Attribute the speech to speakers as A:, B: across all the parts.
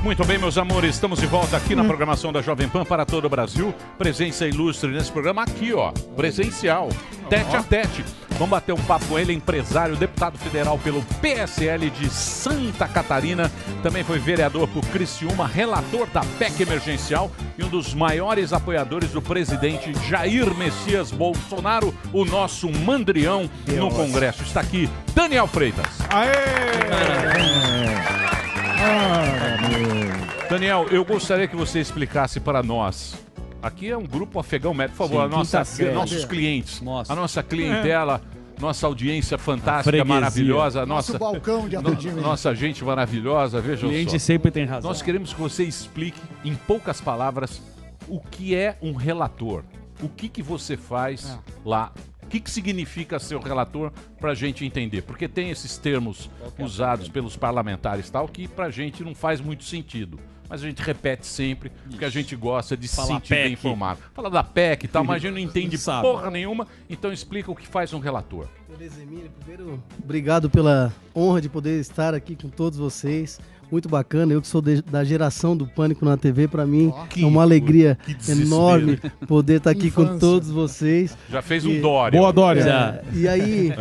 A: Muito bem, meus amores, estamos de volta aqui na programação da Jovem Pan para todo o Brasil. Presença ilustre nesse programa aqui, ó, presencial, tete a tete. Vamos bater um papo com ele, empresário, deputado federal pelo PSL de Santa Catarina. Também foi vereador por Criciúma, relator da PEC emergencial e um dos maiores apoiadores do presidente Jair Messias Bolsonaro, o nosso mandrião no Congresso. Está aqui, Daniel Freitas. Daniel, eu gostaria que você explicasse para nós. Aqui é um grupo afegão médico, por favor, nossos clientes, a nossa clientela, nossa audiência fantástica, maravilhosa,
B: nosso balcão de atendimento.
A: Nossa gente maravilhosa, vejam só.
C: O cliente sempre tem razão.
A: Nós queremos que você explique, em poucas palavras, o que é um relator. O que você faz lá? O que significa ser o relator para a gente entender? Porque tem esses termos usados pelos parlamentares tal que para a gente não faz muito sentido. Mas a gente repete sempre, porque a gente gosta de se sentir bem informado. Fala da PEC e tal, mas a gente não entende porra nenhuma, então explica o que faz um relator.
D: Beleza, Emílio. Primeiro, obrigado pela honra de poder estar aqui com todos vocês. Muito bacana, eu que sou da geração do Pânico na TV, para mim é uma alegria enorme poder estar aqui com todos vocês.
A: Já fez um Dória.
C: Boa, Dória.
D: E aí,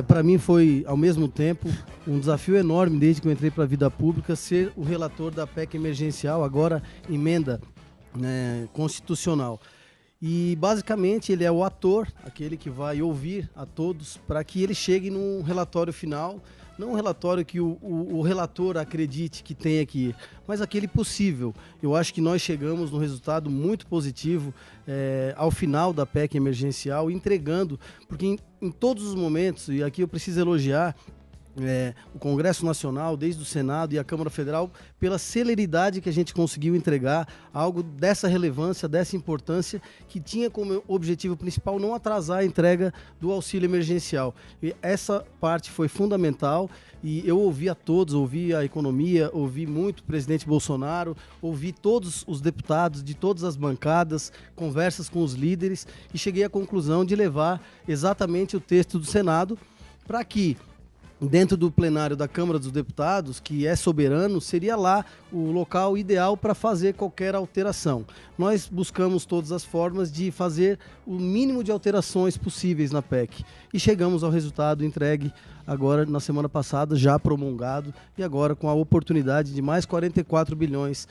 D: para mim foi, ao mesmo tempo, um desafio enorme desde que eu entrei para a vida pública ser o relator da PEC emergencial, agora emenda constitucional. E basicamente ele é o ator, aquele que vai ouvir a todos para que ele chegue num relatório final. Não um relatório que o relator acredite que tenha que ir, mas aquele possível. Eu acho que nós chegamos num resultado muito positivo ao final da PEC emergencial, entregando, porque em todos os momentos, e aqui eu preciso elogiar o Congresso Nacional, desde o Senado e a Câmara Federal, pela celeridade que a gente conseguiu entregar algo dessa relevância, dessa importância, que tinha como objetivo principal não atrasar a entrega do auxílio emergencial. E essa parte foi fundamental e eu ouvi a todos, ouvi a economia, ouvi muito o presidente Bolsonaro, ouvi todos os deputados de todas as bancadas, conversas com os líderes e cheguei à conclusão de levar exatamente o texto do Senado para que dentro do plenário da Câmara dos Deputados, que é soberano, seria lá o local ideal para fazer qualquer alteração. Nós buscamos todas as formas de fazer o mínimo de alterações possíveis na PEC e chegamos ao resultado entregue agora na semana passada, já promulgado, e agora com a oportunidade de mais 44 bilhões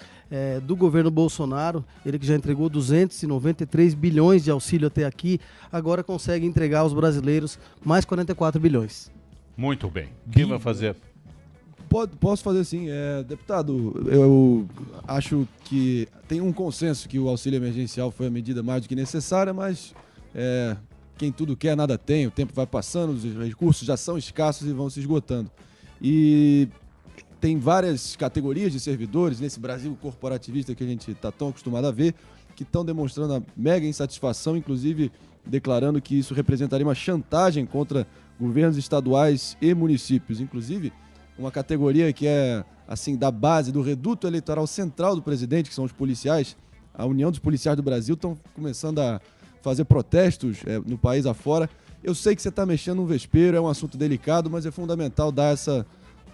D: do governo Bolsonaro, ele que já entregou 293 bilhões de auxílio até aqui, agora consegue entregar aos brasileiros mais 44 bilhões.
A: Muito bem. Quem vai fazer?
E: Posso fazer sim. Deputado, eu acho que tem um consenso que o auxílio emergencial foi a medida mais do que necessária, mas quem tudo quer, nada tem. O tempo vai passando, os recursos já são escassos e vão se esgotando. E tem várias categorias de servidores nesse Brasil corporativista que a gente está tão acostumado a ver, que estão demonstrando a mega insatisfação, inclusive declarando que isso representaria uma chantagem contra governos estaduais e municípios, inclusive uma categoria que é assim da base do reduto eleitoral central do presidente, que são os policiais. A União dos Policiais do Brasil estão começando a fazer protestos no país afora. Eu sei que você está mexendo no vespeiro, é um assunto delicado, mas é fundamental dar essa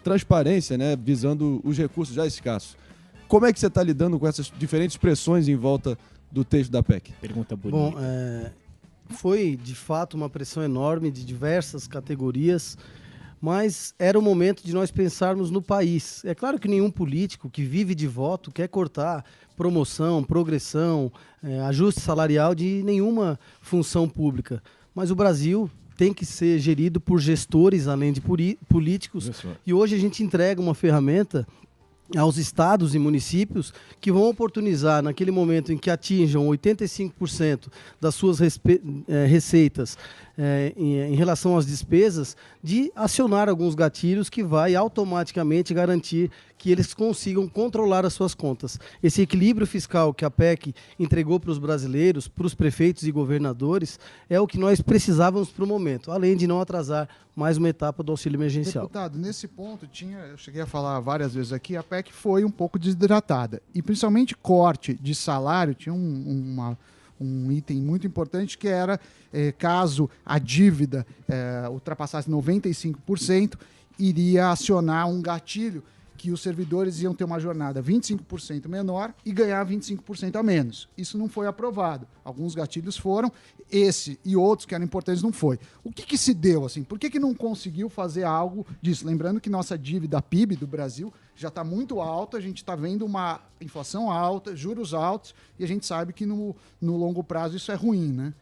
E: transparência, né, visando os recursos já escassos. Como é que você está lidando com essas diferentes pressões em volta do texto da PEC?
C: Pergunta bonita.
D: Bom, foi, de fato, uma pressão enorme de diversas categorias, mas era o momento de nós pensarmos no país. É claro que nenhum político que vive de voto quer cortar promoção, progressão, ajuste salarial de nenhuma função pública. Mas o Brasil tem que ser gerido por gestores, além de políticos, e hoje a gente entrega uma ferramenta aos estados e municípios que vão oportunizar, naquele momento em que atinjam 85% das suas receitas em relação às despesas, de acionar alguns gatilhos que vai automaticamente garantir que eles consigam controlar as suas contas. Esse equilíbrio fiscal que a PEC entregou para os brasileiros, para os prefeitos e governadores, é o que nós precisávamos para o momento, além de não atrasar mais uma etapa do auxílio emergencial.
B: Deputado, nesse ponto, eu cheguei a falar várias vezes aqui, a PEC foi um pouco desidratada. E principalmente corte de salário, tinha um item muito importante que era, caso a dívida ultrapassasse 95%, iria acionar um gatilho que os servidores iam ter uma jornada 25% menor e ganhar 25% a menos. Isso não foi aprovado. Alguns gatilhos foram, esse e outros que eram importantes não foi. O que se deu assim? Por que não conseguiu fazer algo disso? Lembrando que nossa dívida PIB do Brasil já está muito alta, a gente está vendo uma inflação alta, juros altos, e a gente sabe que no longo prazo isso é ruim, né?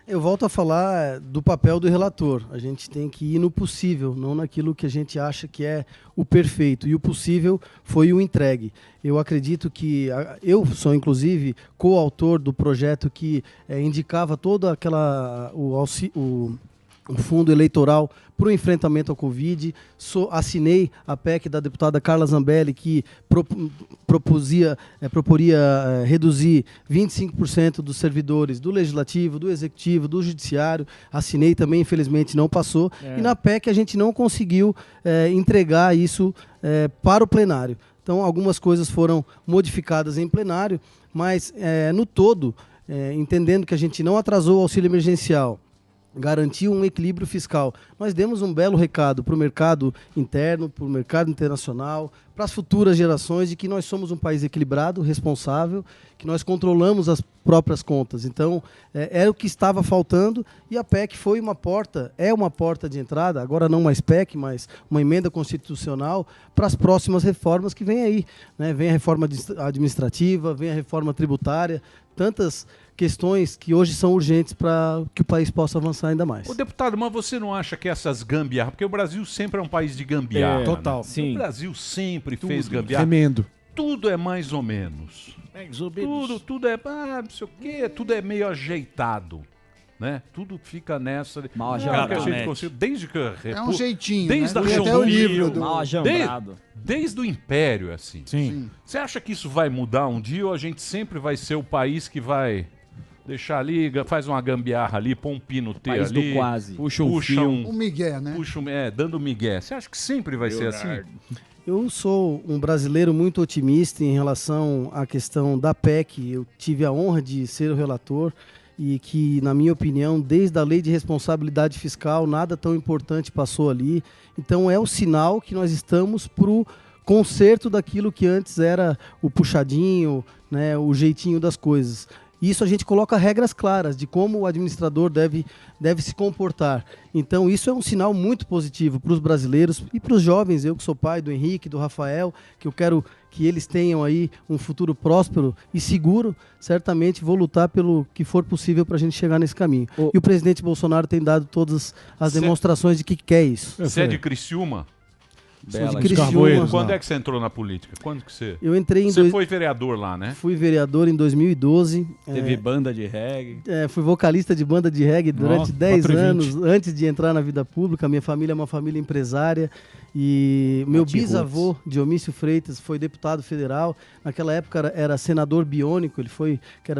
D: Eu volto a falar do papel do relator. A gente tem que ir no possível, não naquilo que a gente acha que é o perfeito. E o possível foi o entregue. Eu acredito que... Eu sou, inclusive, coautor do projeto que indicava toda aquela... o fundo eleitoral para o enfrentamento ao Covid. Assinei a PEC da deputada Carla Zambelli, que proporia reduzir 25% dos servidores do Legislativo, do Executivo, do Judiciário. Assinei também, infelizmente não passou. E na PEC a gente não conseguiu entregar isso para o plenário. Então, algumas coisas foram modificadas em plenário, mas, no todo, entendendo que a gente não atrasou o auxílio emergencial, garantiu um equilíbrio fiscal. Nós demos um belo recado para o mercado interno, para o mercado internacional, para as futuras gerações, de que nós somos um país equilibrado, responsável, que nós controlamos as próprias contas. Então, era o que estava faltando, e a PEC foi uma porta de entrada, agora não mais PEC, mas uma emenda constitucional para as próximas reformas que vem aí, né? Vem a reforma administrativa, vem a reforma tributária, tantas questões que hoje são urgentes para que o país possa avançar ainda mais.
A: Ô, deputado, mas você não acha que essas gambiarras... Porque o Brasil sempre é um país de gambiarra.
E: Total.
A: Né?
C: Sim.
A: O Brasil sempre fez gambiarra.
E: Tremendo.
A: Tudo é mais ou menos. Tudo é... não sei o quê. Tudo é meio ajeitado. Né? Tudo fica nessa...
C: Mal
A: que a
C: ajambrado.
A: gente conseguiu, desde que...
B: É um jeitinho,
A: desde
B: né?
A: a
B: Tem até o
A: República-
B: livro do...
C: Mal ajambrado.
A: Desde o Império, é assim.
E: Sim.
A: Você acha que isso vai mudar um dia ou a gente sempre vai ser o país que vai deixar ali, faz uma gambiarra ali, põe um pino T
C: País do
A: ali,
C: quase.
A: puxa um
B: O Miguel, né?
A: dando migué. Você acha que sempre vai ser assim?
D: Eu sou um brasileiro muito otimista em relação à questão da PEC. Eu tive a honra de ser o relator e que, na minha opinião, desde a Lei de Responsabilidade Fiscal, nada tão importante passou ali. Então, é o sinal que nós estamos para o conserto daquilo que antes era o puxadinho, né, o jeitinho das coisas. Isso a gente coloca regras claras de como o administrador deve se comportar. Então, isso é um sinal muito positivo para os brasileiros e para os jovens. Eu que sou pai do Henrique, do Rafael, que eu quero que eles tenham aí um futuro próspero e seguro, certamente vou lutar pelo que for possível para a gente chegar nesse caminho. E o presidente Bolsonaro tem dado todas as demonstrações de que quer isso.
A: Você é de Criciúma?
D: Sou de
C: Bela.
D: Criciúma.
A: Quando é que você entrou na política? Quando que você...
D: Eu entrei em
A: Você foi vereador lá, né?
D: Fui vereador em 2012.
C: Teve banda de reggae.
D: Fui vocalista de banda de reggae durante
E: Nossa,
D: 10
E: 4h20.
D: anos, antes de entrar na vida pública. Minha família é uma família empresária e meu bisavô, Dionísio Freitas, foi deputado federal. Naquela época era senador biônico,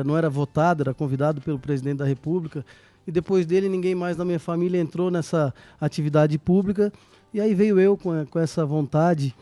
D: não era votado, era convidado pelo presidente da República. E depois dele, ninguém mais da minha família entrou nessa atividade pública. E aí veio eu com essa vontade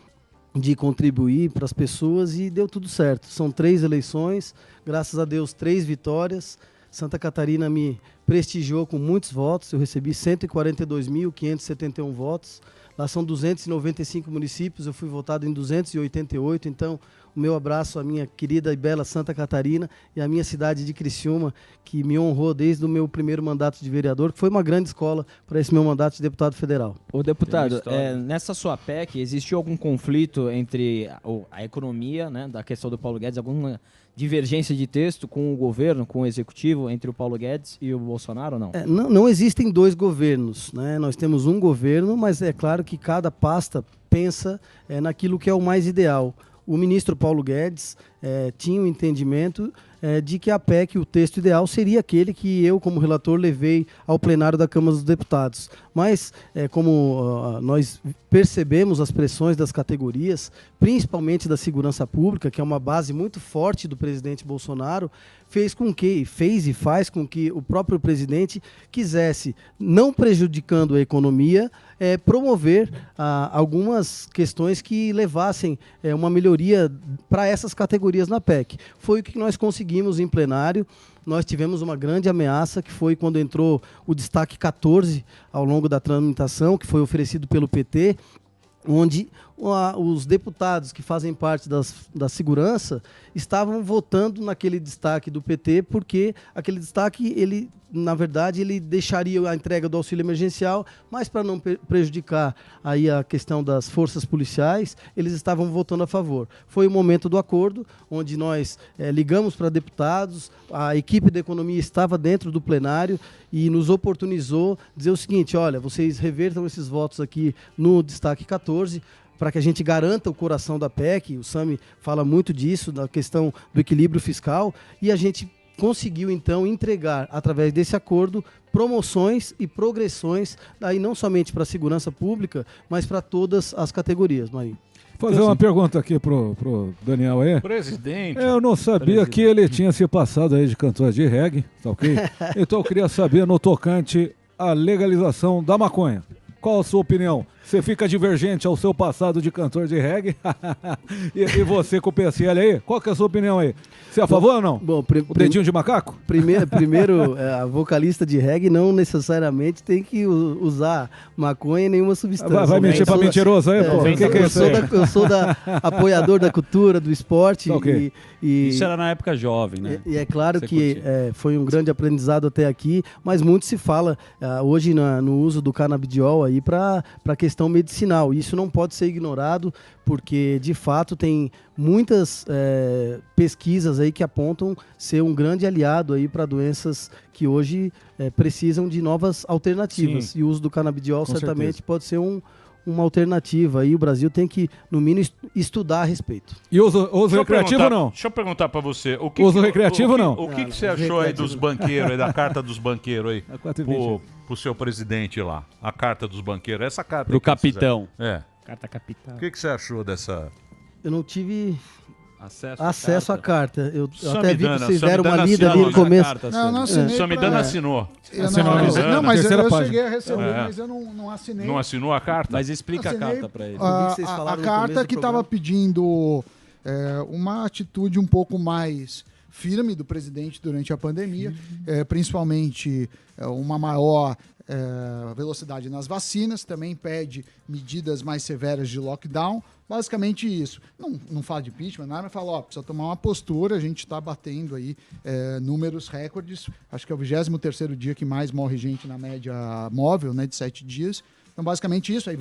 D: de contribuir para as pessoas e deu tudo certo. São 3 eleições, graças a Deus 3 vitórias. Santa Catarina me prestigiou com muitos votos, eu recebi 142.571 votos. Lá são 295 municípios, eu fui votado em 288, então o meu abraço à minha querida e bela Santa Catarina e à minha cidade de Criciúma, que me honrou desde o meu primeiro mandato de vereador, que foi uma grande escola para esse meu mandato de deputado federal.
C: Ô, deputado, nessa sua PEC, existiu algum conflito entre a economia, né, da questão do Paulo Guedes, alguma divergência de texto com o governo, com o executivo, entre o Paulo Guedes e o Bolsonaro ou não?
D: Não existem 2 governos, né? Nós temos um governo, mas é claro que cada pasta pensa naquilo que é o mais ideal. O ministro Paulo Guedes tinha um entendimento de que a PEC, o texto ideal, seria aquele que eu, como relator, levei ao plenário da Câmara dos Deputados. Mas, como nós percebemos as pressões das categorias, principalmente da segurança pública, que é uma base muito forte do presidente Bolsonaro, fez e faz com que o próprio presidente quisesse, não prejudicando a economia, promover algumas questões que levassem uma melhoria para essas categorias na PEC. Foi o que nós conseguimos em plenário. Nós tivemos uma grande ameaça, que foi quando entrou o destaque 14 ao longo da tramitação, que foi oferecido pelo PT, onde os deputados que fazem parte da segurança estavam votando naquele destaque do PT, porque aquele destaque, ele, na verdade, ele deixaria a entrega do auxílio emergencial, mas para não prejudicar aí a questão das forças policiais, eles estavam votando a favor. Foi o momento do acordo, onde nós ligamos para deputados, a equipe da economia estava dentro do plenário e nos oportunizou dizer o seguinte: olha, vocês revertam esses votos aqui no destaque 14, para que a gente garanta o coração da PEC. O Sami fala muito disso, da questão do equilíbrio fiscal, e a gente conseguiu, então, entregar, através desse acordo, promoções e progressões, aí não somente para a segurança pública, mas para todas as categorias, Marinho.
F: Fazer uma pergunta aqui pro Daniel aí.
A: Presidente.
F: Eu não sabia que ele tinha se passado aí de cantor de reggae, tá ok? Então eu queria saber, no tocante à legalização da maconha, qual a sua opinião? Você fica divergente ao seu passado de cantor de reggae? e você com o PSL aí? Qual que é a sua opinião aí? Você é a favor ou não?
D: Bom,
F: o dedinho de macaco?
D: Primeiro, a vocalista de reggae não necessariamente tem que usar maconha e nenhuma substância.
F: Vai mentir pra mentiroso aí, pô?
D: Eu sou apoiador da cultura, do esporte.
F: Okay.
G: Isso era na época jovem, né?
D: E é claro que foi um grande aprendizado até aqui, mas muito se fala hoje no uso do canabidiol aí para questão medicinal. Isso não pode ser ignorado, porque de fato tem muitas pesquisas aí que apontam ser um grande aliado aí para doenças que hoje precisam de novas alternativas. Sim. E o uso do canabidiol certamente pode ser uma alternativa. Aí o Brasil tem que, no mínimo, estudar a respeito.
F: E uso recreativo ou não?
A: Deixa eu perguntar para você.
F: Uso recreativo ou não?
A: O que você achou aí dos banqueiros, aí, da carta dos banqueiros aí? Pro seu presidente lá. A carta dos banqueiros. Essa carta.
G: Pro capitão.
C: Carta capital.
A: O que você achou dessa?
D: Eu não tive acesso à carta. Eu até vi que vocês
A: deram
D: uma lida ali no começo.
B: Não assinei.
A: Samidana assinou.
B: Não, mas eu cheguei a receber, mas eu não assinei.
A: Não assinou a carta?
G: Mas explica a carta para ele.
B: A carta que estava pedindo uma atitude um pouco mais firme do presidente durante a pandemia, principalmente uma maior velocidade nas vacinas, também pede medidas mais severas de lockdown. Basicamente isso. Não fala de impeachment, nada, mas fala, precisa tomar uma postura, a gente está batendo aí números recordes, acho que é o 23º dia que mais morre gente na média móvel, né, de 7 dias. Então, basicamente isso, aí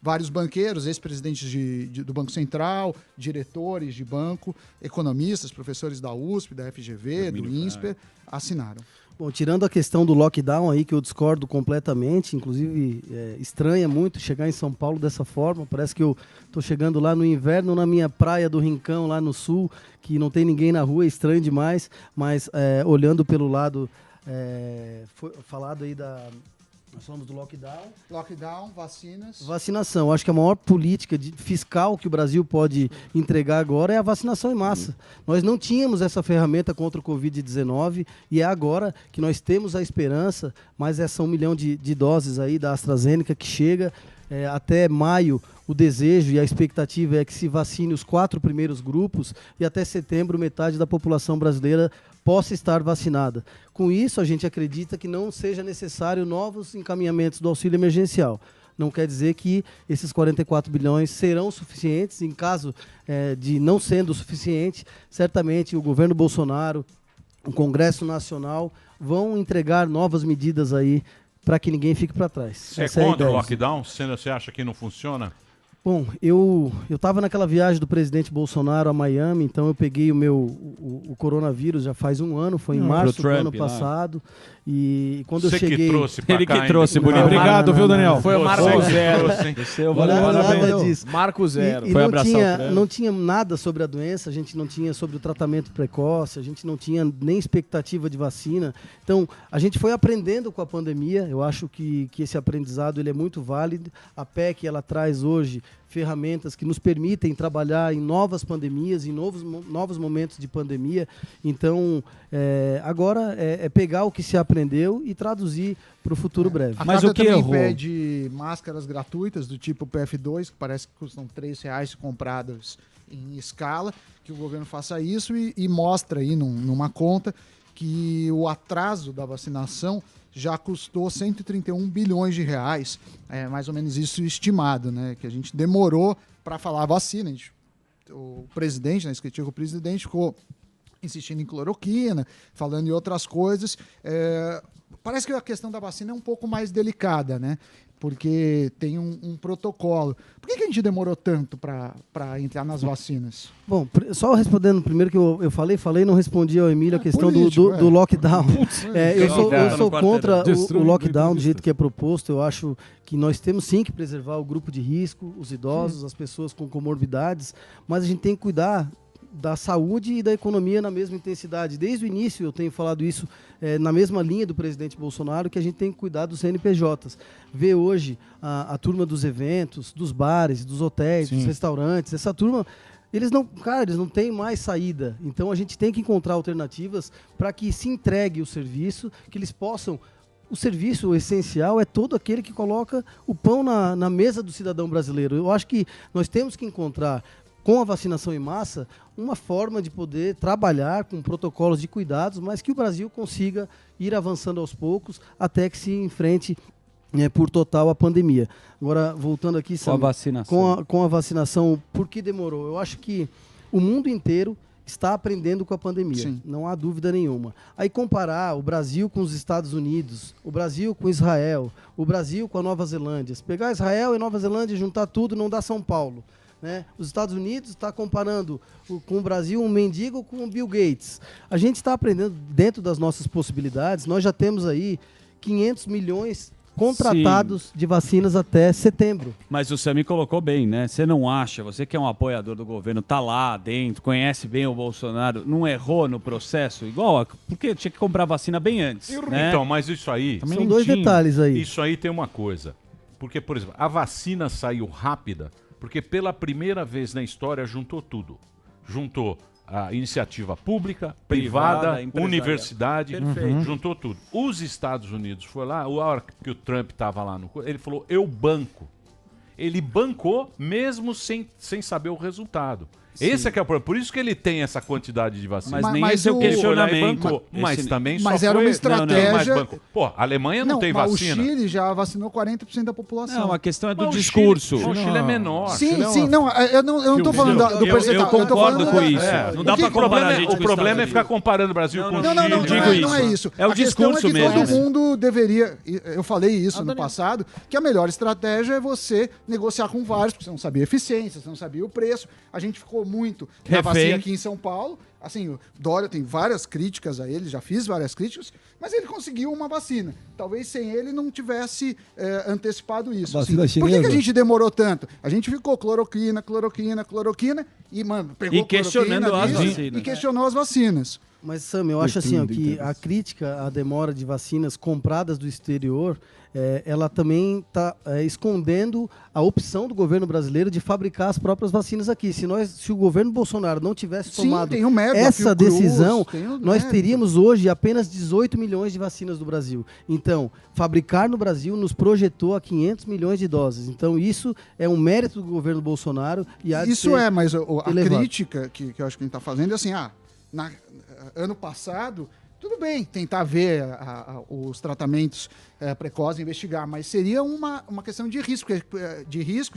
B: vários banqueiros, ex-presidentes do Banco Central, diretores de banco, economistas, professores da USP, da FGV, do INSPER, assinaram.
D: Bom, tirando a questão do lockdown aí, que eu discordo completamente, inclusive estranha muito chegar em São Paulo dessa forma, parece que eu estou chegando lá no inverno na minha praia do Rincão, lá no sul, que não tem ninguém na rua, é estranho demais, mas olhando pelo lado, foi falado aí nós falamos do lockdown.
B: Lockdown, vacinas.
D: Vacinação. Acho que a maior política fiscal que o Brasil pode entregar agora é a vacinação em massa. Nós não tínhamos essa ferramenta contra o Covid-19 e é agora que nós temos a esperança, mas essa 1 milhão de doses aí da AstraZeneca que chega até maio. O desejo e a expectativa é que se vacine os 4 primeiros grupos e até setembro metade da população brasileira possa estar vacinada. Com isso, a gente acredita que não seja necessário novos encaminhamentos do auxílio emergencial. Não quer dizer que esses 44 bilhões serão suficientes. Em caso de não sendo suficiente, certamente o governo Bolsonaro, o Congresso Nacional vão entregar novas medidas aí para que ninguém fique para trás.
A: Você é contra o lockdown? Você acha que não funciona?
D: Bom, eu estava naquela viagem do presidente Bolsonaro a Miami, então eu peguei o coronavírus já faz 1 ano, foi em março do ano passado. E quando eu cheguei...
G: Ele que trouxe, bonito.
F: Obrigado, viu, Daniel?
C: Foi o Marco Zero.
D: Nada disso.
C: Marco Zero.
D: E não tinha nada sobre a doença, a gente não tinha sobre o tratamento precoce, a gente não tinha nem expectativa de vacina. Então, a gente foi aprendendo com a pandemia. Eu acho que esse aprendizado ele é muito válido. A PEC, ela traz hoje ferramentas que nos permitem trabalhar em novas pandemias, em novos momentos de pandemia. Então, agora é pegar o que se aprendeu e traduzir para o futuro breve.
B: A Mas o que também pede máscaras gratuitas do tipo PF2, que parece que custam R$3 compradas em escala, que o governo faça isso e mostra aí numa conta que o atraso da vacinação já custou 131 bilhões de reais, mais ou menos isso estimado, né? Que a gente demorou para falar vacina. O presidente, na escritura, o presidente ficou insistindo em cloroquina, falando em outras coisas. Parece que a questão da vacina é um pouco mais delicada, né? Porque tem um protocolo. Por que a gente demorou tanto para entrar nas vacinas?
D: Bom, só respondendo primeiro que eu falei e não respondi ao Emílio a questão do lockdown. Eu sou contra o lockdown do jeito que é proposto. Eu acho que nós temos sim que preservar o grupo de risco, os idosos, as pessoas com comorbidades, mas a gente tem que cuidar da saúde e da economia na mesma intensidade. Desde o início eu tenho falado isso na mesma linha do presidente Bolsonaro, que a gente tem que cuidar dos CNPJs. Ver hoje a turma dos eventos, dos bares, dos hotéis, dos restaurantes, essa turma, eles não têm mais saída. Então a gente tem que encontrar alternativas para que se entregue o serviço, que eles possam... O serviço essencial é todo aquele que coloca o pão na mesa do cidadão brasileiro. Eu acho que nós temos que encontrar, com a vacinação em massa, uma forma de poder trabalhar com protocolos de cuidados, mas que o Brasil consiga ir avançando aos poucos até que se enfrente por total a pandemia. Agora, voltando aqui,
G: com a vacinação.
D: Com a vacinação, por que demorou? Eu acho que o mundo inteiro está aprendendo com a pandemia,
B: Sim.
D: Não há dúvida nenhuma. Aí comparar o Brasil com os Estados Unidos, o Brasil com Israel, o Brasil com a Nova Zelândia, se pegar Israel e Nova Zelândia e juntar tudo, não dá São Paulo. Né? Os Estados Unidos está comparando com o Brasil um mendigo com o Bill Gates. A gente está aprendendo dentro das nossas possibilidades. Nós já temos aí 500 milhões contratados de vacinas até setembro.
G: Mas o Sami colocou bem, né? Você não acha, você que é um apoiador do governo, tá lá dentro, conhece bem o Bolsonaro, não errou no processo? Porque tinha que comprar vacina bem antes, né?
A: Então, mas isso aí...
D: São dois detalhes aí.
A: Isso aí tem uma coisa. Porque, por exemplo, a vacina saiu rápida porque pela primeira vez na história juntou tudo. Juntou a iniciativa pública, privada, universidade, juntou tudo. Os Estados Unidos foi lá, a hora que o Trump estava lá, ele falou, eu banco. Ele bancou mesmo sem saber o resultado. Sim. Esse é que é o problema. Por isso que ele tem essa quantidade de vacinas.
G: Mas nem esse é o questionamento.
A: Mas também só
B: mas era uma estratégia...
A: Pô, a Alemanha não tem vacina.
B: O Chile já vacinou 40% da população.
G: Não, a questão é do discurso.
A: O Chile é menor.
B: Sim, eu não estou falando do percentual.
G: Eu concordo com isso. Não dá para comparar a gente.
A: O problema é ficar comparando o Brasil com o Chile.
B: Não é isso.
G: É o discurso mesmo.
B: Todo mundo deveria... Eu falei isso no passado, que a melhor estratégia é você negociar com vários, porque você não sabia a eficiência, você não sabia o preço. A gente ficou muito na vacina aqui em São Paulo. Assim, o Dória tem várias críticas a ele, já fiz várias críticas, mas ele conseguiu uma vacina. Talvez sem ele não tivesse antecipado isso. Assim. Por que a gente demorou tanto? A gente ficou cloroquina e, mano, pegou
G: questionando as vacinas.
B: E questionou as vacinas.
D: Mas, Sam, eu acho assim, que a crítica à demora de vacinas compradas do exterior, ela também está escondendo a opção do governo brasileiro de fabricar as próprias vacinas aqui. Se o governo Bolsonaro não tivesse tomado essa decisão, nós teríamos hoje apenas 18 milhões de vacinas do Brasil. Então, fabricar no Brasil nos projetou a 500 milhões de doses. Então, isso é um mérito do governo Bolsonaro. E
B: mas a crítica que eu acho que a gente está fazendo é assim, ano passado, tudo bem tentar ver os tratamentos precoces, investigar, mas seria uma questão de risco,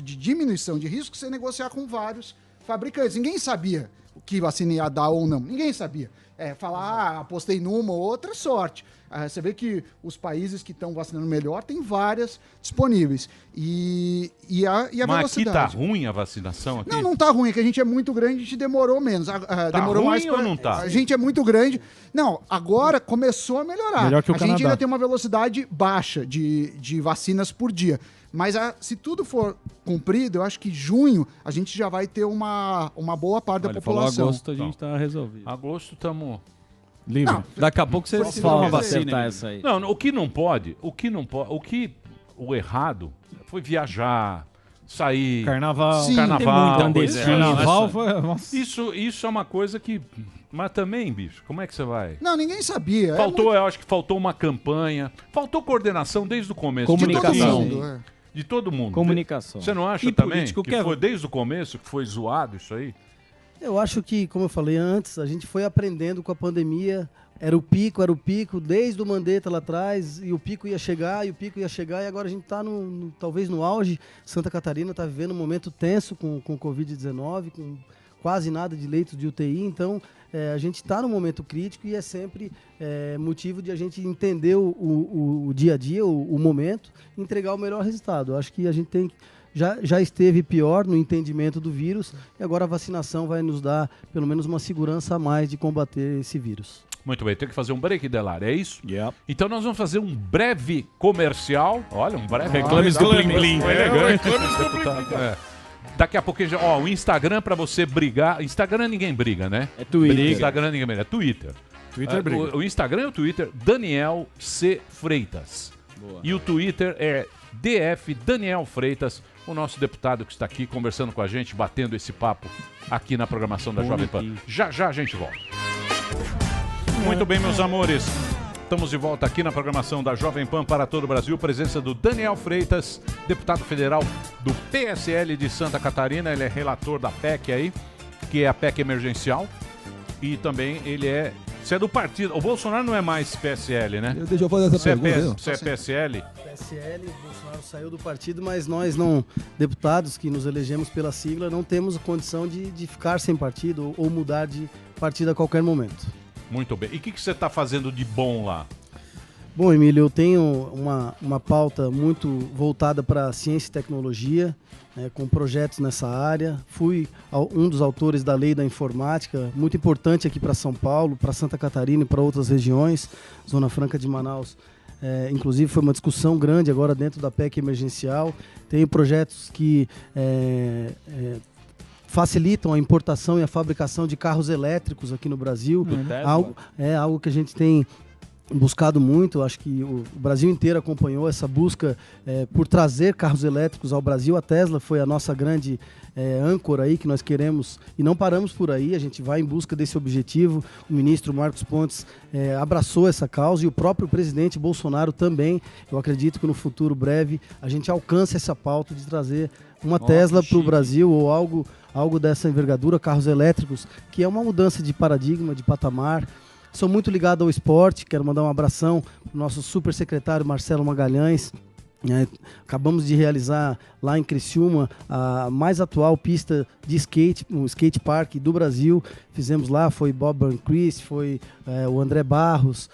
B: de diminuição de risco, você negociar com vários fabricantes. Ninguém sabia o que vacina ia dar ou não, ninguém sabia. Falar, apostei numa ou outra, sorte. Você vê que os países que estão vacinando melhor têm várias disponíveis. E a
A: mas
B: velocidade.
A: Mas aqui tá ruim a vacinação? Aqui?
B: Não tá ruim, é que a gente é muito grande, a gente demorou menos. Demorou
A: ruim
B: mais
A: ou não tá?
B: A gente é muito grande. Não, agora começou a melhorar.
F: Melhor que o
B: a
F: Canadá.
B: gente ainda tem uma velocidade baixa de vacinas por dia. Mas se tudo for cumprido, eu acho que junho a gente já vai ter uma boa parte da população.
G: Falou agosto, a gente tá resolvido.
A: Agosto estamos...
G: livre. Daqui a pouco você fala uma vacina.
C: Essa aí.
A: Não, o errado foi viajar, sair...
F: Carnaval.
B: Sim,
F: Carnaval foi...
A: Isso é uma coisa que... Mas também, bicho, como é que você vai?
B: Não, ninguém sabia.
A: Eu acho que faltou uma campanha, faltou coordenação desde o começo.
C: Comunicação.
A: De todo mundo.
C: Comunicação.
A: Você não acha
G: E
A: também
G: político
A: que foi desde o começo que foi zoado isso aí?
D: Eu acho que, como eu falei antes, a gente foi aprendendo com a pandemia. Era o pico, desde o Mandetta lá atrás, e o pico ia chegar, e agora a gente está talvez no auge. Santa Catarina está vivendo um momento tenso com o Covid-19, com quase nada de leitos de UTI, então a gente está num momento crítico e é sempre motivo de a gente entender o dia a dia, o momento, e entregar o melhor resultado. Eu acho que a gente tem já esteve pior no entendimento do vírus e agora a vacinação vai nos dar pelo menos uma segurança a mais de combater esse vírus.
A: Muito bem, tem que fazer um break, Delar, é isso?
G: Yep.
A: Então nós vamos fazer um breve comercial. Olha, um breve...
G: Reclames do Plim Plim.
A: Elegante. Daqui a pouquinho, o Instagram pra você brigar. Instagram ninguém briga, né?
C: É Twitter.
A: Instagram ninguém briga, é Twitter.
F: Twitter briga.
A: O Instagram e o Twitter, Daniel C. Freitas.
G: Boa.
A: E o Twitter é DF Daniel Freitas, o nosso deputado que está aqui conversando com a gente, batendo esse papo aqui na programação da Jovem Pan. Já já a gente volta. Muito bem, meus amores. Estamos de volta aqui na programação da Jovem Pan para todo o Brasil. Presença do Daniel Freitas, deputado federal do PSL de Santa Catarina. Ele é relator da PEC aí, que é a PEC emergencial. E também ele é... Você é do partido. O Bolsonaro não é mais PSL, né?
E: Deixa eu fazer essa pergunta.
A: Você é PSL?
D: PSL, o Bolsonaro saiu do partido, mas nós não, deputados que nos elegemos pela sigla, não temos condição de ficar sem partido ou mudar de partido a qualquer momento.
A: Muito bem. E o que você está fazendo de bom lá?
D: Bom, Emílio, eu tenho uma pauta muito voltada para ciência e tecnologia, com projetos nessa área. Fui um dos autores da Lei da Informática, muito importante aqui para São Paulo, para Santa Catarina e para outras regiões, Zona Franca de Manaus. Inclusive foi uma discussão grande agora dentro da PEC emergencial. Tenho projetos que facilitam a importação e a fabricação de carros elétricos aqui no Brasil. Algo que a gente tem buscado muito. Acho que o Brasil inteiro acompanhou essa busca por trazer carros elétricos ao Brasil. A Tesla foi a nossa grande âncora aí que nós queremos, e não paramos por aí, a gente vai em busca desse objetivo. O ministro Marcos Pontes abraçou essa causa e o próprio presidente Bolsonaro também. Eu acredito que no futuro breve a gente alcance essa pauta de trazer uma Tesla para o Brasil ou algo dessa envergadura, carros elétricos, que é uma mudança de paradigma, de patamar. Sou muito ligado ao esporte, quero mandar um abração para o nosso super secretário Marcelo Magalhães. Acabamos de realizar lá em Criciúma a mais atual pista de skate, um skate park do Brasil. Fizemos lá, foi Bob Burnquist, foi o André Barros,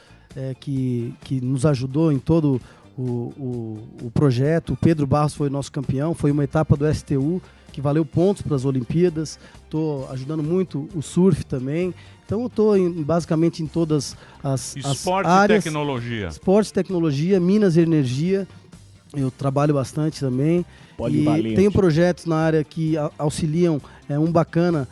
D: que nos ajudou em todo o projeto. O Pedro Barros foi o nosso campeão, foi uma etapa do STU que valeu pontos para as Olimpíadas. Estou ajudando muito o surf também. Então eu estou basicamente em todas as áreas. Esporte, tecnologia, Minas e energia. Eu trabalho bastante também. E tenho projetos na área que auxiliam. Um bacana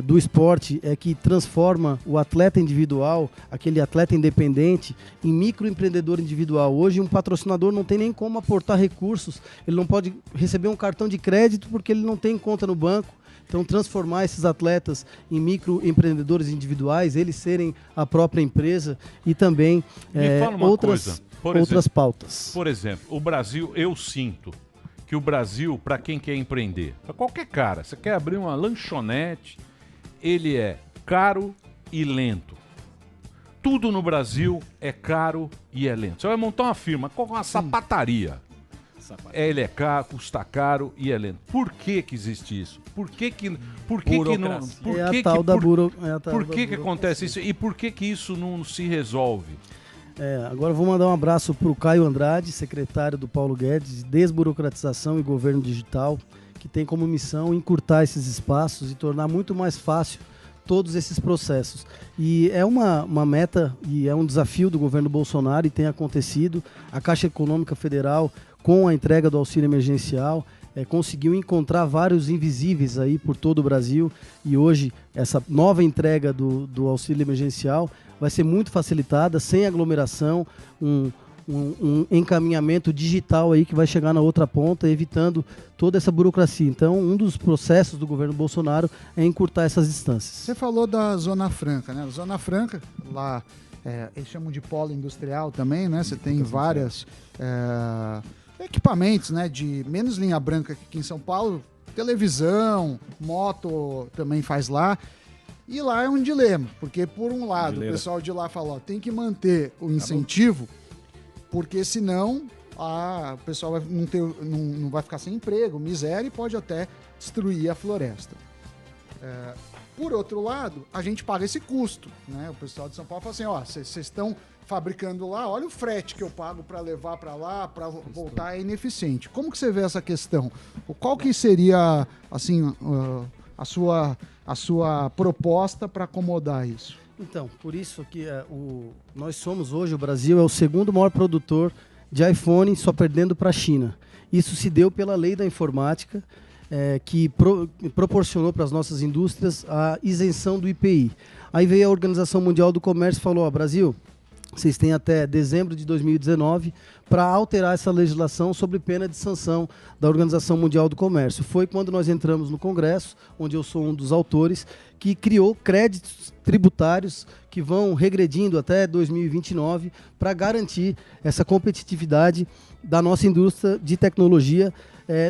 D: do esporte é que transforma o atleta individual, aquele atleta independente, em microempreendedor individual. Hoje um patrocinador não tem nem como aportar recursos, ele não pode receber um cartão de crédito porque ele não tem conta no banco. Então transformar esses atletas em microempreendedores individuais, eles serem a própria empresa e também outras pautas.
A: Por exemplo, o Brasil, eu sinto que o Brasil, para quem quer empreender, para qualquer cara, você quer abrir uma lanchonete, ele é caro e lento. Tudo no Brasil é caro e é lento. Você vai montar uma firma com uma sapataria. Ele é caro, custa caro e é lento. Por que existe isso? Por que acontece isso? E por que isso não se resolve?
D: Agora eu vou mandar um abraço para o Caio Andrade, secretário do Paulo Guedes, de Desburocratização e Governo Digital, que tem como missão encurtar esses espaços e tornar muito mais fácil todos esses processos. E é uma meta e é um desafio do governo Bolsonaro e tem acontecido. A Caixa Econômica Federal, com a entrega do auxílio emergencial, conseguiu encontrar vários invisíveis aí por todo o Brasil, e hoje essa nova entrega do auxílio emergencial vai ser muito facilitada, sem aglomeração, um encaminhamento digital aí que vai chegar na outra ponta, evitando toda essa burocracia. Então, um dos processos do governo Bolsonaro é encurtar essas distâncias.
B: Você falou da Zona Franca, né? A Zona Franca, lá, eles chamam de polo industrial também, né? Você tem vários equipamentos, né? De menos linha branca que aqui em São Paulo. televisão, moto também faz lá. E lá é um dilema, porque por um lado o pessoal de lá fala, ó, tem que manter o incentivo, porque senão o pessoal não vai ficar sem emprego, miséria, e pode até destruir a floresta. Por outro lado, a gente paga esse custo, né? O pessoal de São Paulo fala assim, ó, vocês estão fabricando lá, olha o frete que eu pago para levar para lá, para voltar, é ineficiente. Como que você vê essa questão? Qual que seria, assim, a sua proposta para acomodar isso?
D: Então, por isso que nós somos hoje, o Brasil é o segundo maior produtor de iPhone, só perdendo para a China. Isso se deu pela lei da informática, que proporcionou para as nossas indústrias a isenção do IPI. Aí veio a Organização Mundial do Comércio e falou, ó, Brasil, vocês têm até dezembro de 2019 para alterar essa legislação sob pena de sanção da Organização Mundial do Comércio. Foi quando nós entramos no Congresso, onde eu sou um dos autores, que criou créditos tributários que vão regredindo até 2029 para garantir essa competitividade da nossa indústria de tecnologia,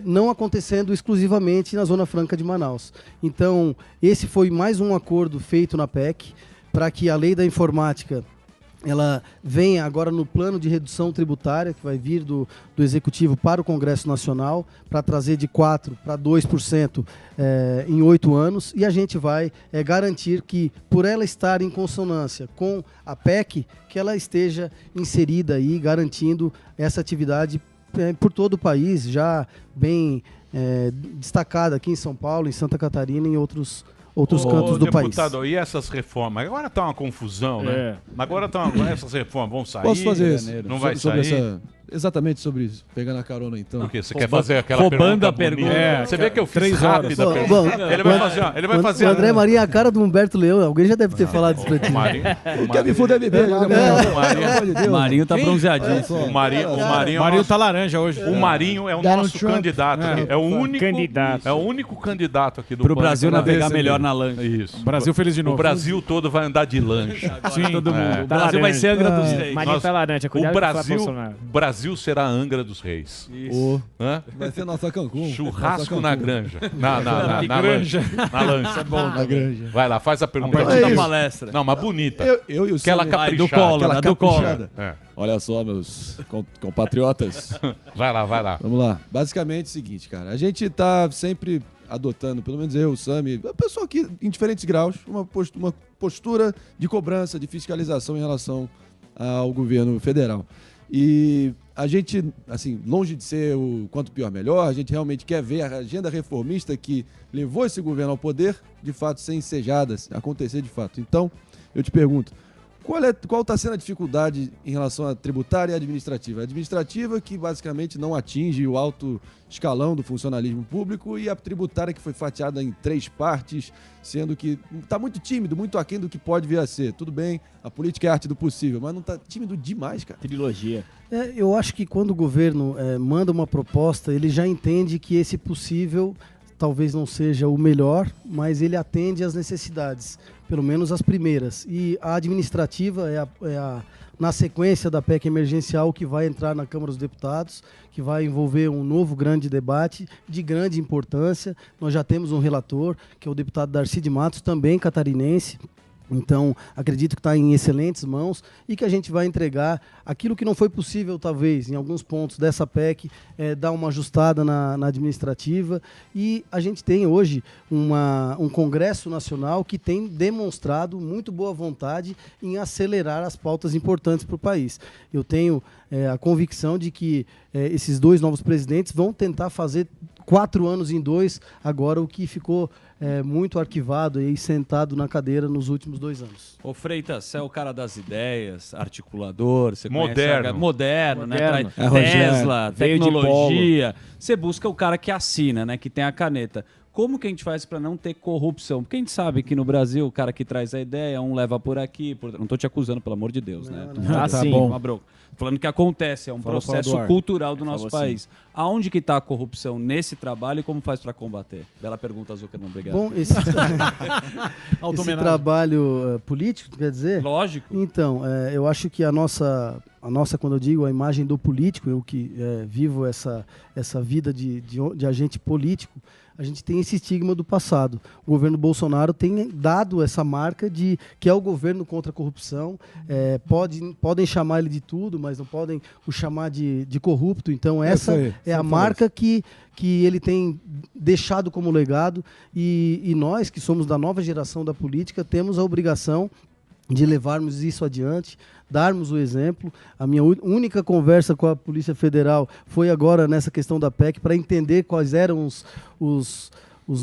D: não acontecendo exclusivamente na Zona Franca de Manaus. Então, esse foi mais um acordo feito na PEC para que a lei da informática ela venha agora no plano de redução tributária, que vai vir do Executivo para o Congresso Nacional, para trazer de 4% para 2% em 8 anos, e a gente vai garantir que, por ela estar em consonância com a PEC, que ela esteja inserida aí, garantindo essa atividade por todo o país, já bem destacada aqui em São Paulo, em Santa Catarina e em outros cantos do país.
A: Deputado, e essas reformas? Agora está uma confusão, né? Agora essas reformas vão sair?
E: Posso fazer isso?
A: Não vai sair?
E: Exatamente sobre isso. Pegando a carona, então.
A: O quê? Você quer fazer aquela pergunta bonita? Você vê que eu fiz rápida a pergunta. Ele vai fazer...
D: O André Marinho é a cara do Humberto Leão. Alguém já deve ter falado isso pra ti.
E: Quer me fuder, bebê?
G: O Marinho tá bronzeadíssimo.
A: O Marinho
F: tá laranja hoje.
A: O Marinho é o nosso candidato. É o único candidato aqui do
G: pro Brasil navegar melhor na lancha.
A: Isso.
F: Brasil feliz de novo.
A: O Brasil todo vai andar de lancha.
G: Sim, todo mundo. O Brasil vai ser Angra dos Reis.
H: Marinho tá laranja. Cuidado
A: o Brasil será Angra dos Reis.
E: Isso. Vai ser nossa Cancún.
A: Churrasco na granja. Na lancha. Na lancha.
E: É bom, na granja.
A: Vai lá, faz a pergunta.
G: Da palestra.
A: Não, mas bonita.
E: Eu e o
A: Aquela
E: caprichada.
G: Do colo.
E: Olha só, meus compatriotas.
A: Vai lá.
E: Vamos lá. Basicamente é o seguinte, cara. A gente tá sempre adotando, pelo menos eu, o Sami, a pessoa aqui em diferentes graus, uma postura de cobrança, de fiscalização em relação ao governo federal. E a gente, assim, longe de ser o quanto pior melhor, a gente realmente quer ver a agenda reformista que levou esse governo ao poder, de fato, ser ensejada, acontecer de fato. Então, eu te pergunto, qual está sendo a dificuldade em relação à tributária e administrativa? A administrativa, que basicamente não atinge o alto escalão do funcionalismo público, e a tributária, que foi fatiada em 3 partes, sendo que está muito tímido, muito aquém do que pode vir a ser. Tudo bem, a política é a arte do possível, mas não está tímido demais, cara.
H: Trilogia.
D: Eu acho que quando o governo manda uma proposta, ele já entende que esse possível talvez não seja o melhor, mas ele atende às necessidades, pelo menos as primeiras. E a administrativa na sequência da PEC emergencial, que vai entrar na Câmara dos Deputados, que vai envolver um novo grande debate de grande importância. Nós já temos um relator, que é o deputado Darcy de Matos, também catarinense. Então, acredito que está em excelentes mãos e que a gente vai entregar aquilo que não foi possível, talvez, em alguns pontos dessa PEC, dar uma ajustada na administrativa. E a gente tem hoje um Congresso Nacional que tem demonstrado muito boa vontade em acelerar as pautas importantes para o país. Eu tenho a convicção de que esses 2 novos presidentes vão tentar fazer 4 anos em 2, agora o que ficou muito arquivado e sentado na cadeira nos últimos 2 anos.
G: Ô Freitas, você é o cara das ideias, articulador, você
A: moderno,
G: né?
E: Rogério,
G: Tesla, tecnologia. Você busca o cara que assina, né? Que tem a caneta. Como que a gente faz para não ter corrupção? Porque a gente sabe que no Brasil o cara que traz a ideia, um leva por aqui, não estou te acusando, pelo amor de Deus, né?
H: Tá bom.
G: Uma bronca. Falando que acontece, é um processo cultural do nosso país. Aonde que está a corrupção nesse trabalho e como faz para combater? Bela pergunta, Zuckerman, obrigado.
D: Bom, esse trabalho político, quer dizer?
G: Lógico.
D: Então, eu acho que a nossa, quando eu digo a imagem do político, eu que vivo essa vida de agente político, a gente tem esse estigma do passado. O governo Bolsonaro tem dado essa marca de que é o governo contra a corrupção. Podem chamar ele de tudo, mas não podem o chamar de corrupto. Então essa é a marca que ele tem deixado como legado, e nós, que somos da nova geração da política, temos a obrigação de levarmos isso adiante, darmos o exemplo. A minha única conversa com a Polícia Federal foi agora nessa questão da PEC, para entender quais eram os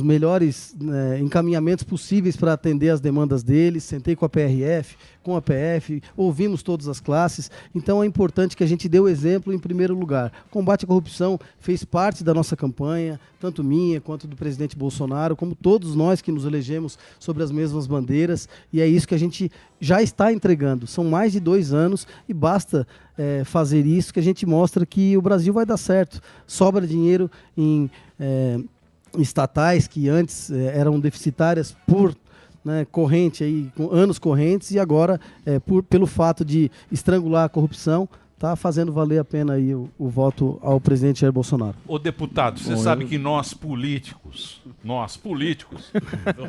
D: melhores encaminhamentos possíveis para atender as demandas deles. Sentei com a PRF, com a PF, ouvimos todas as classes. Então é importante que a gente dê o exemplo em primeiro lugar. Combate à corrupção fez parte da nossa campanha, tanto minha quanto do presidente Bolsonaro, como todos nós que nos elegemos sobre as mesmas bandeiras, e é isso que a gente já está entregando. São mais de 2 anos e basta fazer isso que a gente mostra que o Brasil vai dar certo. Sobra dinheiro em estatais que antes eram deficitárias por corrente, aí, com anos correntes, e agora, pelo fato de estrangular a corrupção, está fazendo valer a pena aí o voto ao presidente Jair Bolsonaro.
A: Ô deputado, você sabe que nós políticos,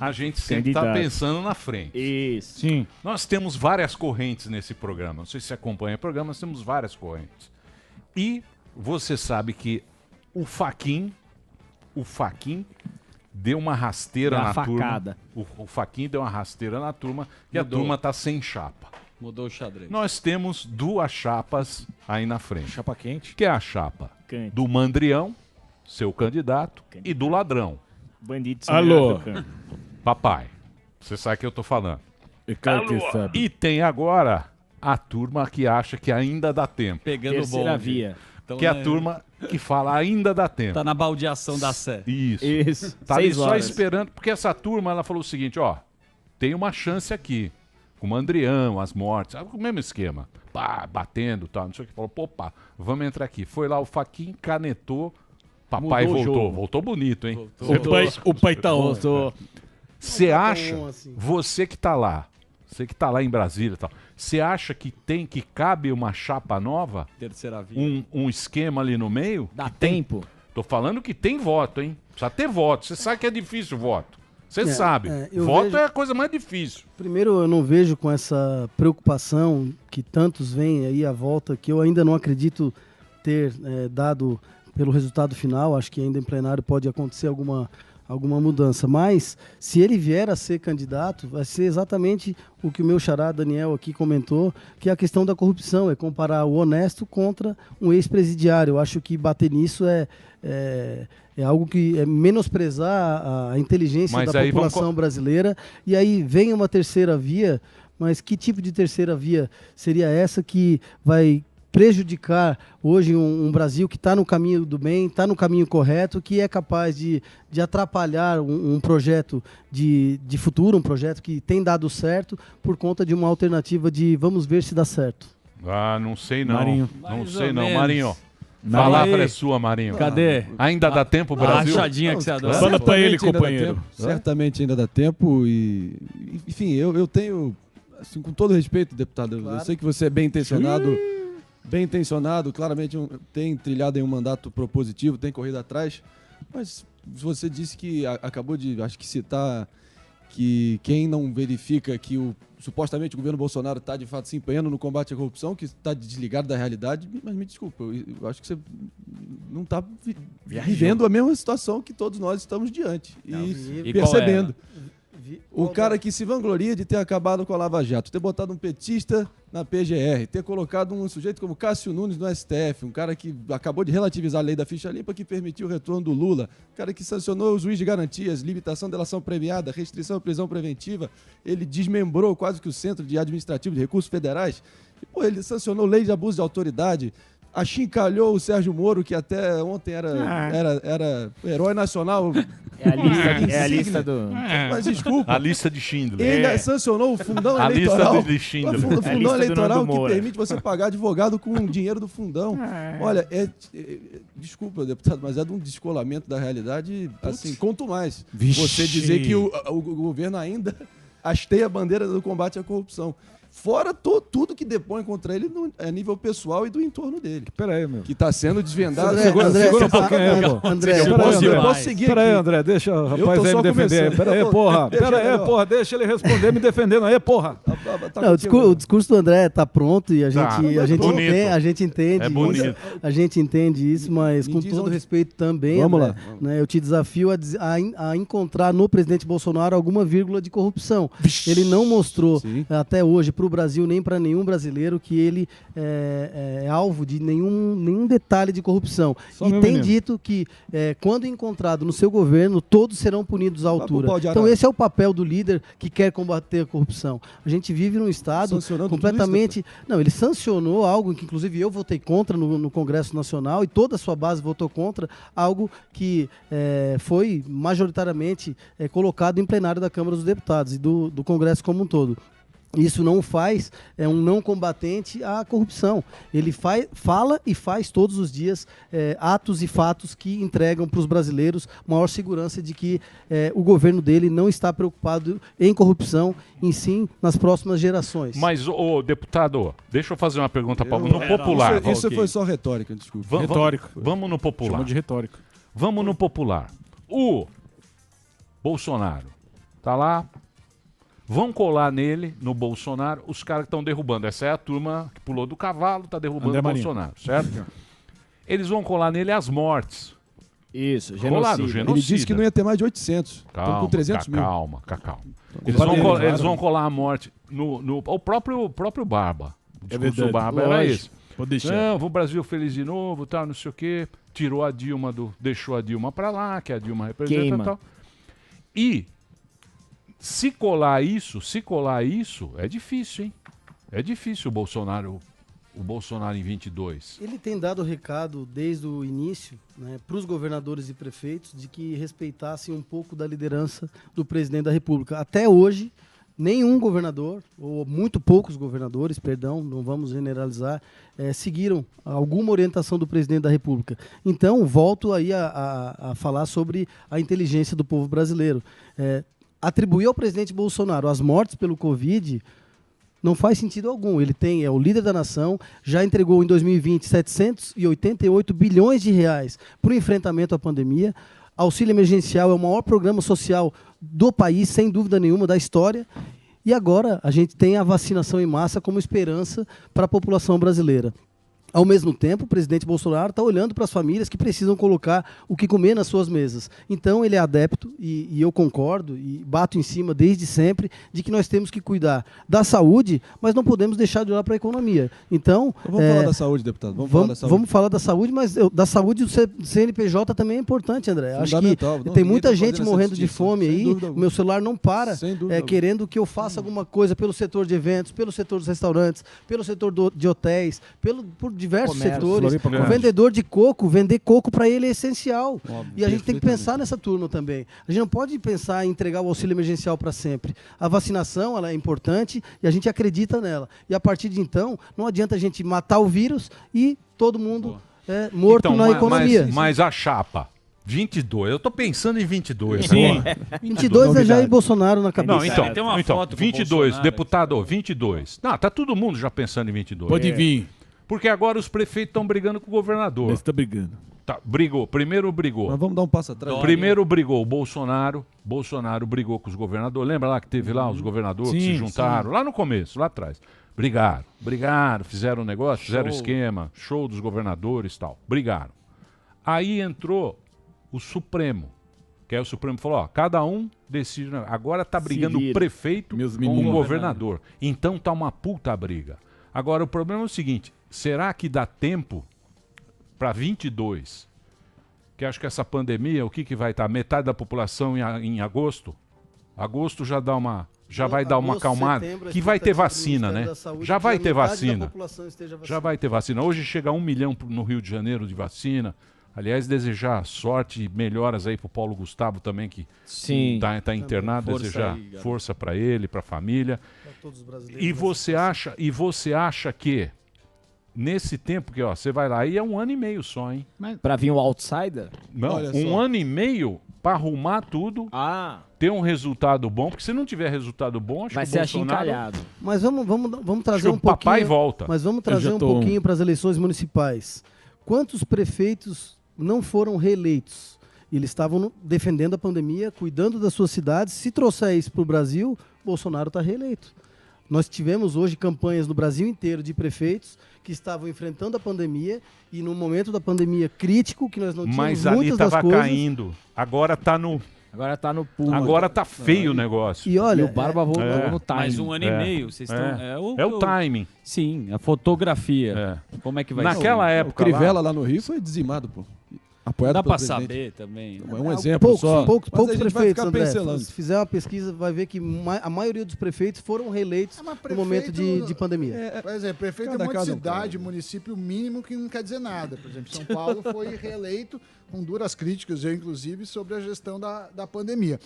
A: a gente sempre está pensando na frente.
C: Isso.
A: Sim. Nós temos várias correntes nesse programa. Não sei se você acompanha o programa, nós temos várias correntes. E você sabe que o Fachin deu uma rasteira na turma. O Fachin deu uma rasteira na turma e a turma está sem chapa.
G: Mudou o xadrez.
A: Nós temos 2 chapas aí na frente.
F: Chapa quente.
A: Que é a chapa
C: Quente.
A: do Mandrião, seu candidato, e do Ladrão.
C: Bandido.
F: Alô.
A: Papai, você sabe o que eu tô falando.
F: Alô.
A: E tem agora a turma que acha que ainda dá tempo.
G: Pegando
C: Terceira
G: bonde.
C: via.
G: Então,
A: Que é a turma que fala ainda dá tempo.
G: Tá na baldeação da Sé.
A: Isso. Tá ali só esperando, porque essa turma ela falou o seguinte, ó, tem uma chance aqui, com o Mandrião, as mortes, o mesmo esquema, pá, batendo e tal, não sei o que, falou, pá, vamos entrar aqui. Foi lá o Fachin, canetou, papai voltou bonito, hein?
F: O pai tá on.
A: Você acha,
D: assim.
A: você que tá lá em Brasília e tal, você acha que cabe uma chapa nova?
G: Terceira via.
A: Um esquema ali no meio?
C: Dá tempo.
A: Tô falando que tem voto, hein? Precisa ter voto. Você sabe que é difícil o voto. Você sabe. Voto é a coisa mais difícil.
D: Primeiro, eu não vejo com essa preocupação que tantos veem aí à volta, que eu ainda não acredito ter dado pelo resultado final. Acho que ainda em plenário pode acontecer alguma mudança, mas se ele vier a ser candidato, vai ser exatamente o que o meu xará Daniel aqui comentou, que é a questão da corrupção, é comparar o honesto contra um ex-presidiário. Eu acho que bater nisso é algo que é menosprezar a inteligência da população brasileira, e aí vem uma terceira via, mas que tipo de terceira via seria essa que vai prejudicar hoje um Brasil que está no caminho do bem, está no caminho correto, que é capaz de atrapalhar um projeto de futuro, um projeto que tem dado certo, por conta de uma alternativa de vamos ver se dá certo.
A: Ah, não sei não.
F: Marinho.
A: Não sei não, Marinho. Palavra é sua, Marinho.
G: Cadê?
A: Ainda dá tempo,
G: A
A: Brasil?
G: rachadinha que você adora.
F: Fala pra ele,
E: Certamente ainda dá
F: companheiro.
E: tempo, certamente ainda dá tempo e... Enfim, eu tenho... Assim, com todo respeito, deputado, eu sei que você é bem intencionado, claramente tem trilhado em um mandato propositivo, tem corrido atrás, mas você disse que acabou de, acho que citar que quem não verifica que supostamente o governo Bolsonaro está de fato se empenhando no combate à corrupção, que está desligado da realidade, mas me desculpa, eu acho que você não está vivendo a mesma situação que todos nós estamos diante e percebendo. O cara que se vangloria de ter acabado com a Lava Jato, ter botado um petista na PGR, ter colocado um sujeito como Cássio Nunes no STF, um cara que acabou de relativizar a lei da ficha limpa que permitiu o retorno do Lula, um cara que sancionou o juiz de garantias, limitação da delação premiada, restrição à prisão preventiva, ele desmembrou quase que o Centro de Administrativo de Recursos Federais, e, ele sancionou lei de abuso de autoridade, achincalhou o Sérgio Moro, que até ontem era herói nacional.
C: É a lista do...
E: Mas desculpa.
A: A lista de Schindler.
E: E ainda sancionou o fundão
A: A
E: eleitoral.
A: lista de Schindler.
E: O fundão
C: lista do
E: eleitoral
C: Nando
E: que
C: Moura.
E: permite você pagar advogado com dinheiro do fundão. Olha, desculpa, deputado, mas é de um descolamento da realidade, assim, quanto mais.
F: Vixe.
E: Você dizer que o governo ainda hastei a bandeira do combate à corrupção. Fora tudo que depõe contra ele a nível pessoal e do entorno dele.
F: Peraí, meu.
E: Que está sendo desvendado.
F: Segura um pouquinho aí, pô.
D: André,
E: eu posso seguir aqui.
F: Peraí, André, deixa o rapaz aí me defender. Peraí, porra. Deixa ele responder me defendendo aí, porra.
D: Não, o discurso do André tá pronto e a gente entende.
A: É bonito.
D: A gente entende isso, mas com todo respeito também,
F: Vamos
D: André, né, eu te desafio a encontrar no presidente Bolsonaro alguma vírgula de corrupção. Ele não mostrou até hoje para o Brasil nem para nenhum brasileiro que ele é alvo de nenhum detalhe de corrupção. E tem dito que quando encontrado no seu governo, todos serão punidos à altura. Então esse é o papel do líder que quer combater a corrupção. A gente vive num estado completamente... Não, ele sancionou algo que inclusive eu votei contra no Congresso Nacional e toda a sua base votou contra, algo que foi majoritariamente colocado em plenário da Câmara dos Deputados e do Congresso como um todo. Isso não faz um não combatente à corrupção. Ele fala e faz todos os dias atos e fatos que entregam para os brasileiros maior segurança de que o governo dele não está preocupado em corrupção, em sim nas próximas gerações.
A: Mas, deputado, deixa eu fazer uma pergunta no popular.
E: Isso foi só retórica, desculpa.
A: Vamos no popular.
F: Chama de retórica.
A: Vamos no popular. O Bolsonaro tá lá. Vão colar nele, no Bolsonaro, os caras que estão derrubando. Essa é a turma que pulou do cavalo, está derrubando o Bolsonaro, certo? Eles vão colar nele as mortes.
C: Isso,
A: genocida.
E: Ele disse que não ia ter mais de 800.
A: Calma,
E: com 300 mil.
A: Calma. Eles vão colar a morte o próprio Barba. O discurso do Barba era esse. Não, o Brasil feliz de novo, tal, não sei o quê. Tirou a Dilma, deixou a Dilma para lá, que a Dilma representa e tal. E... Se colar isso, é difícil, hein? É difícil o Bolsonaro em 22.
D: Ele tem dado recado desde o início, né, para os governadores e prefeitos de que respeitassem um pouco da liderança do presidente da República. Até hoje, nenhum governador, ou muito poucos governadores, perdão, não vamos generalizar, seguiram alguma orientação do presidente da República. Então, volto aí a falar sobre a inteligência do povo brasileiro. Atribuir ao presidente Bolsonaro as mortes pelo Covid não faz sentido algum. Ele é o líder da nação, já entregou em 2020 788 bilhões de reais para o enfrentamento à pandemia. Auxílio emergencial é o maior programa social do país, sem dúvida nenhuma, da história. E agora a gente tem a vacinação em massa como esperança para a população brasileira. Ao mesmo tempo, o presidente Bolsonaro está olhando para as famílias que precisam colocar o que comer nas suas mesas. Então, ele é adepto, e eu concordo, e bato em cima desde sempre, de que nós temos que cuidar da saúde, mas não podemos deixar de olhar para a economia. Então,
E: vamos falar da saúde, deputado.
D: Vamos falar da saúde, mas da saúde do CNPJ também é importante, André. Acho que tem muita gente morrendo de fome aí, o meu celular não para, querendo que eu faça alguma coisa pelo setor de eventos, pelo setor dos restaurantes, pelo setor de hotéis, por diversos setores. O vendedor de coco, vender coco para ele é essencial. Óbvio, e a gente tem que pensar nessa turma também. A gente não pode pensar em entregar o auxílio emergencial para sempre. A vacinação ela é importante e a gente acredita nela. E a partir de então, não adianta a gente matar o vírus e todo mundo morto na economia.
A: Mas a chapa... 22, eu tô pensando em 22.
C: Sim.
D: 22 é Jair Bolsonaro na cabeça.
A: Não, então 22, deputado, 22. Não, tá todo mundo já pensando em 22.
F: Pode vir.
A: Porque agora os prefeitos estão brigando com o governador.
F: Você está brigando.
A: Tá, primeiro brigou.
E: Mas vamos dar um passo atrás.
A: Primeiro brigou o Bolsonaro brigou com os governadores. Lembra lá que teve lá os governadores que se juntaram? Lá no começo, lá atrás. Brigaram, fizeram um negócio, fizeram esquema, show dos governadores e tal. Brigaram. Aí entrou o Supremo, que aí o Supremo falou, cada um decide. Agora tá brigando o prefeito com o governador. Então tá uma puta briga. Agora o problema é o seguinte, será que dá tempo para 22? Que acho que essa pandemia, o que vai estar? Metade da população em agosto? Agosto já vai dar uma acalmada. Que vai ter vacina, né? Já vai ter vacina. Já vai ter vacina. Hoje chega 1 milhão no Rio de Janeiro de vacina. Aliás, desejar sorte e melhoras aí pro Paulo Gustavo também, que tá internado, desejar força para ele, para a família. E você acha que nesse tempo que, ó, você vai lá e é 1 ano e meio só, hein?
C: Pra vir um outsider?
A: Não,
E: Olha
A: 1
E: só.
A: ano e meio pra arrumar tudo, ter um resultado bom, porque se não tiver resultado bom, acho
C: vai
A: que o
C: ser
A: Bolsonaro...
C: achincalhado.
D: Mas vamos trazer
A: que
D: um
A: o papai
D: pouquinho.
A: volta.
D: Mas vamos
F: Eu
D: trazer
F: já
D: um
F: tô-
D: pouquinho para as eleições municipais. Quantos prefeitos não foram reeleitos? Eles estavam defendendo a pandemia, cuidando das suas cidades. Se trouxer isso para o Brasil, Bolsonaro está reeleito. Nós tivemos hoje campanhas no Brasil inteiro de prefeitos que estavam enfrentando a pandemia e no momento da pandemia crítico, que nós não tínhamos
A: Mas ali
D: muitas das
A: tava
D: coisas.
A: caindo. Agora tá no...
C: Agora tá no pulo.
A: Agora tá feio o negócio.
D: E olha,
C: E o Barba voltou no time.
G: Mais 1 ano e meio, vocês estão...
A: É o timing.
G: Sim, a fotografia. Como é que vai ser?
A: Naquela época
E: O Crivella lá no Rio foi dizimado, pô. Apoiado
G: Dá
E: pelo
G: pra
E: presidente.
G: saber também.
E: É um exemplo só.
D: Poucos
E: Mas a gente vai
D: prefeitos,
E: ficar
D: André.
E: pincelando.
D: Se fizer uma pesquisa, vai ver que a maioria dos prefeitos foram reeleitos no momento de pandemia.
B: Por exemplo, prefeito
E: Cada
B: é um monte de
E: caso é um
B: cidade,
E: caso.
B: município mínimo que não quer dizer nada. Por exemplo, São Paulo foi reeleito com duras críticas, eu inclusive, sobre a gestão da pandemia.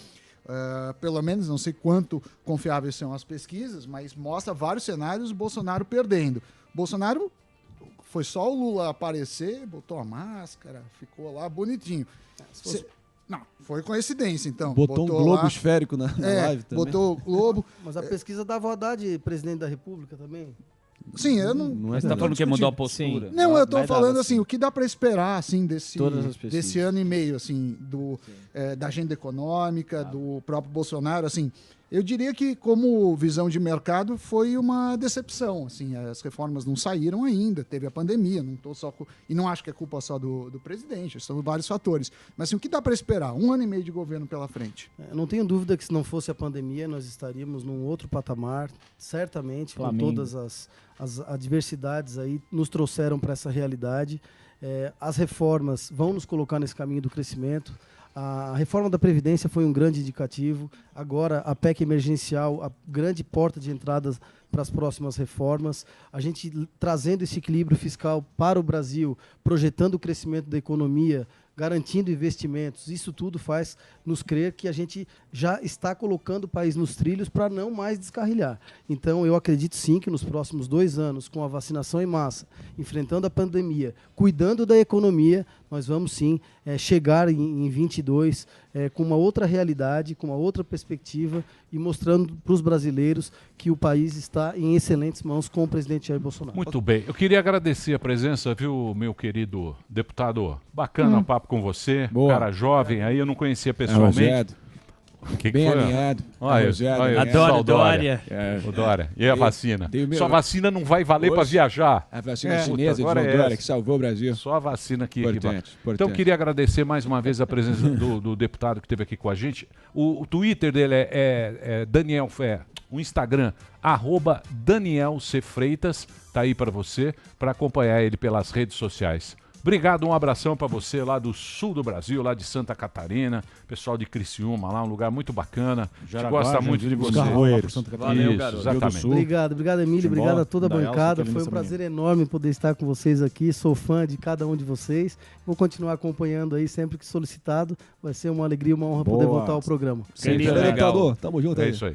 B: Pelo menos, não sei quanto confiáveis são as pesquisas, mas mostra vários cenários o Bolsonaro perdendo. Bolsonaro foi só o Lula aparecer, botou a máscara, ficou lá bonitinho. Não, foi coincidência, então.
E: Botou um globo
B: lá,
E: esférico na live também.
B: botou o globo.
D: Mas a pesquisa dava o Haddad presidente da República também.
B: Sim, eu não.
G: Mas você tá falando que mudou a postura.
B: Não, eu tô
C: Vai dar,
B: falando
C: assim.
B: assim, o que dá para esperar assim
C: Todas as pesquisas.
B: desse ano e meio assim, da agenda econômica, do próprio Bolsonaro, assim. Eu diria que como visão de mercado foi uma decepção, assim, as reformas não saíram ainda, teve a pandemia, não tô só e não acho que é culpa só do presidente, são vários fatores. Mas assim, o que dá para esperar? 1 ano e meio de governo pela frente.
D: Eu não tenho dúvida que se não fosse a pandemia, nós estaríamos num outro patamar, certamente,
C: Flamengo.
D: com todas as adversidades aí, nos trouxeram para essa realidade. As reformas vão nos colocar nesse caminho do crescimento. A reforma da Previdência foi um grande indicativo. Agora, a PEC emergencial, a grande porta de entrada para as próximas reformas. A gente trazendo esse equilíbrio fiscal para o Brasil, projetando o crescimento da economia, garantindo investimentos. Isso tudo faz nos crer que a gente já está colocando o país nos trilhos para não mais descarrilhar. Então, eu acredito sim que nos próximos 2 anos, com a vacinação em massa, enfrentando a pandemia, cuidando da economia, nós vamos sim chegar em 22 com uma outra realidade, com uma outra perspectiva e mostrando para os brasileiros que o país está em excelentes mãos com o presidente Jair Bolsonaro.
A: Muito bem. Eu queria agradecer a presença, viu, meu querido deputado? Bacana o papo com você.
E: Boa.
A: Cara jovem aí, eu não conhecia pessoalmente. Que
E: Bem
A: foi?
E: alinhado.
A: Olha,
E: Rogério,
A: olha,
E: né?
A: só o
G: Adoro Dória.
A: O Dória. E a vacina?
E: Dei o meu-
A: Sua vacina não vai valer para
E: Hoje-
A: viajar.
E: A vacina
A: Puta,
E: chinesa de
A: agora
E: João
A: é
E: Dória,
A: essa.
E: que salvou o Brasil.
A: Só a vacina aqui.
E: Importante,
A: Então,
E: importante.
A: queria agradecer mais uma vez a presença do deputado que esteve aqui com a gente. O Twitter dele é Daniel Fé. O Instagram, @Daniel C. Freitas. Tá aí para você, para acompanhar ele pelas redes sociais. Obrigado, um abração para você lá do sul do Brasil, lá de Santa Catarina, pessoal de Criciúma lá, um lugar muito bacana. A gente
F: Jaraguá,
A: gosta muito de
F: Jandira
A: você.
F: dos Carroeiros.
G: Valeu,
A: Isso,
G: garoto.
A: exatamente.
D: Obrigado, Emílio.
F: Timbó,
D: Obrigado a toda a
F: da Elsa,
D: bancada.
F: que é
D: Foi um
F: linda
D: prazer enorme poder estar com vocês aqui. Sou fã de cada um de vocês. Vou continuar acompanhando aí sempre que solicitado. Vai ser uma alegria, uma honra poder
F: Boa.
D: voltar ao programa.
G: Sempre
E: Valeu,
G: legal.
E: deputador. Tamo junto
A: É
E: aí.
A: isso aí.